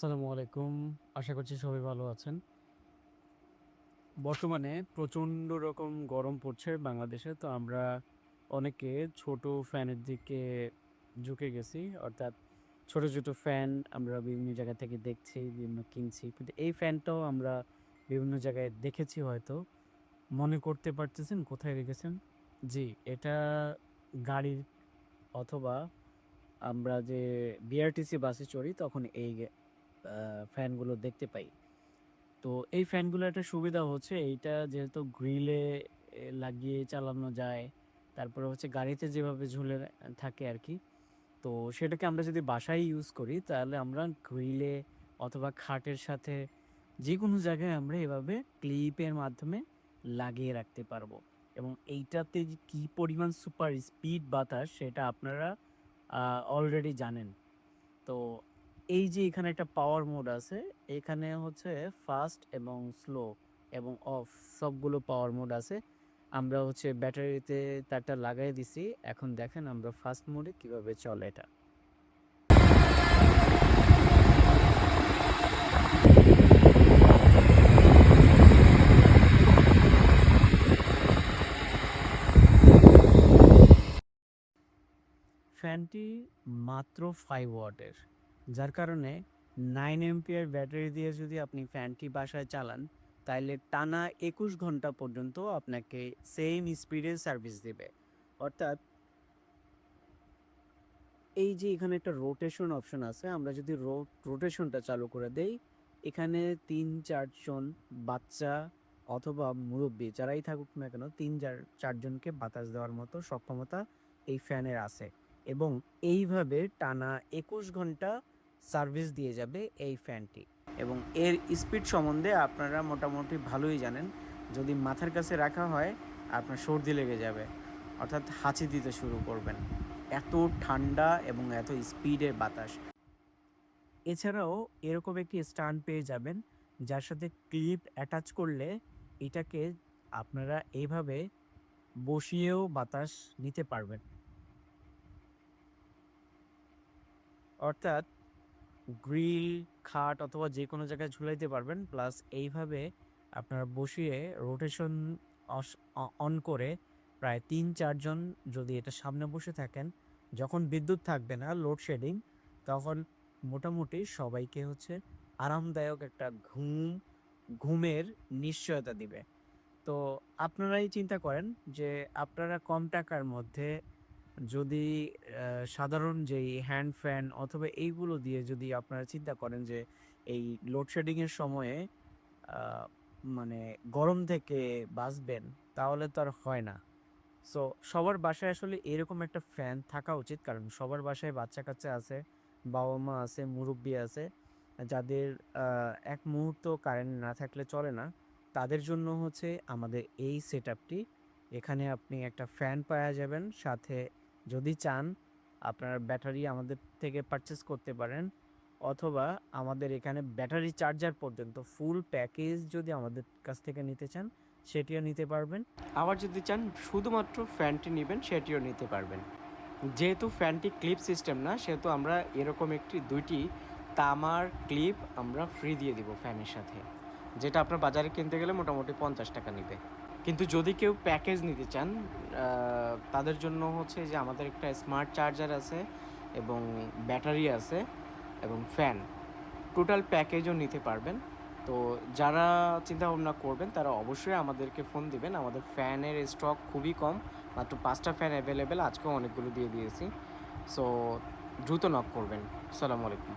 আসসালামু আলাইকুম। আশা করছি সবাই ভালো আছেন। বর্তমানে প্রচণ্ড রকম গরম পড়ছে বাংলাদেশে। তো আমরা অনেকে ছোট ফ্যানের দিকে ঝুঁকে গেছি। অর্থাৎ ছোট, ছোট ফ্যান আমরা বিভিন্ন জায়গা থেকে দেখছি, বিভিন্ন কিনছি। কিন্তু এই ফ্যানটাও আমরা বিভিন্ন জায়গায় দেখেছি হয়তো। মনে করতে পারতেছেন কোথায় রেখেছেন? জি, এটা গাড়ির অথবা আমরা যে বিআরটিসি বাসে চড়ি তখন এই ফ্যানগুলো দেখতে পাই। তো এই ফ্যানগুলো একটা সুবিধা হচ্ছে এইটা যেহেতু গ্রিলে লাগিয়ে চালানো যায়। তারপরে হচ্ছে গাড়িতে যেভাবে ঝুলে থাকে আরকি। তো সেটাকে আমরা যদি বাসায় ইউজ করি তাহলে আমরা গ্রিলে অথবা খাটের সাথে যেকোনো জায়গায় আমরা এভাবে ক্লিপের মাধ্যমে লাগিয়ে রাখতে পারবো। এবং এইটাতে যে কি পরিমাণ সুপার স্পিড বাতাস সেটা আপনারা অলরেডি জানেন। তো এই যে এখানে একটা পাওয়ার মোড আছে, এখানে হচ্ছে ফাস্ট এবং স্লো এবং অফ সবগুলো পাওয়ার মোড আছে। আমরা হচ্ছে ব্যাটারিতে তারটা লাগাই দিছি। এখন দেখেন আমরা ফাস্ট মোডে কিভাবে চলে এটা। ফ্যানটি মাত্র 5 ওয়াটের। যার কারণে 9 অ্যাম্পিয়ার ব্যাটারি দিয়ে যদি আপনি ফ্যানটি বাসায় চালান, তাইলে টানা ২১ ঘন্টা পর্যন্ত আপনাকে সেম স্পিডে সার্ভিস দিবে। অর্থাৎ এই যে এখানে একটা রোটেশন অপশন আছে, আমরা যদি রোটেশনটা চালু করে দেই, এখানে ৩-৪ জন বাচ্চা অথবা মুরব্বি যারাই থাকুক না কেন ৩-৪ জনকে বাতাস দেওয়ার মতো সক্ষমতা এই ফ্যানের আছে। এবং এইভাবে টানা ২১ ঘন্টা সার্ভিস দিয়ে যাবে এই ফ্যানটি। এবং এর স্পিড সম্বন্ধে আপনারা মোটামুটি ভালোই জানেন। যদি মাথার কাছে রাখা হয় আপনার সর্দি লেগে যাবে, অর্থাৎ হাঁচি দিতে শুরু করবেন। এত ঠান্ডা এবং এত স্পিডের বাতাস। এছাড়াও এরকম একটি স্ট্যান্ড পেয়ে যাবেন, যার সাথে ক্লিপ অ্যাটাচ করলে এটাকে আপনারা এইভাবে বসিয়েও বাতাস নিতে পারবেন। অর্থাৎ গ্রিল, খাট অথবা যেকোনো জায়গায় ঝুলাইতে পারবেন। প্লাস এইভাবে আপনারা বসিয়ে রোটেশন অস অন করে প্রায় ৩-৪ জন যদি এটার সামনে বসে থাকেন, যখন বিদ্যুৎ থাকবে না, লোডশেডিং, তখন মোটামুটি সবাইকে হচ্ছে আরামদায়ক একটা ঘুমের নিশ্চয়তা দিবে। তো আপনারাই চিন্তা করেন যে আপনারা কম টাকার মধ্যে যদি সাধারণ যেই হ্যান্ড ফ্যান অথবা এইগুলো দিয়ে যদি আপনারা চিন্তা করেন যে এই লোডশেডিং এর সময়ে আ মানে গরম থেকে বাঁচবেন, তাহলে তো আর হয় না। সো সবার বাসায় আসলে এরকম একটা ফ্যান থাকা উচিত। কারণ সবার বাসায় বাচ্চা-কাচ্চা আছে, বাবা-মা আছে, মুরুব্বি আছে। যাদের আ এক মুহূর্ত কারেন্ট না থাকলে চলে না। তাদের জন্য হচ্ছে আমাদের এই সেটআপটি। এখানে আপনি একটা ফ্যান পাওয়া যাবেন। সাথে যদি চান আপনার ব্যাটারি আমাদের থেকে পারচেজ করতে পারেন। অথবা আমাদের এখানে ব্যাটারি চার্জার পর্যন্ত ফুল প্যাকেজ যদি আমাদের কাছ থেকে নিতে চান, সেটিও নিতে পারবেন। আবার যদি চান শুধুমাত্র ফ্যানটি নিবেন, সেটিও নিতে পারবেন। যেহেতু ফ্যানটি ক্লিপ সিস্টেম না, সেহেতু আমরা এরকম একটি ২ টি তামার ক্লিপ আমরা ফ্রি দিয়ে দিব ফ্যানের সাথে। যেটা আপনার বাজারে কিনতে গেলে মোটামুটি ৳৫০ নিবে। কিন্তু যদি কেউ প্যাকেজ নিতে চান, তাদের জন্য হচ্ছে যে আমাদের একটা স্মার্ট চার্জার আছে এবং ব্যাটারি আছে এবং ফ্যান। টোটাল প্যাকেজও নিতে পারবেন। তো যারা চিন্তাভাবনা করবেন তারা অবশ্যই আমাদেরকে ফোন দিবেন। আমাদের ফ্যানের স্টক খুবই কম। মাত্র ৫ টা ফ্যান অ্যাভেলেবেল। আজকেও অনেকগুলো দিয়ে দিয়েছি। সো দ্রুত নক করবেন। আসসালামু আলাইকুম।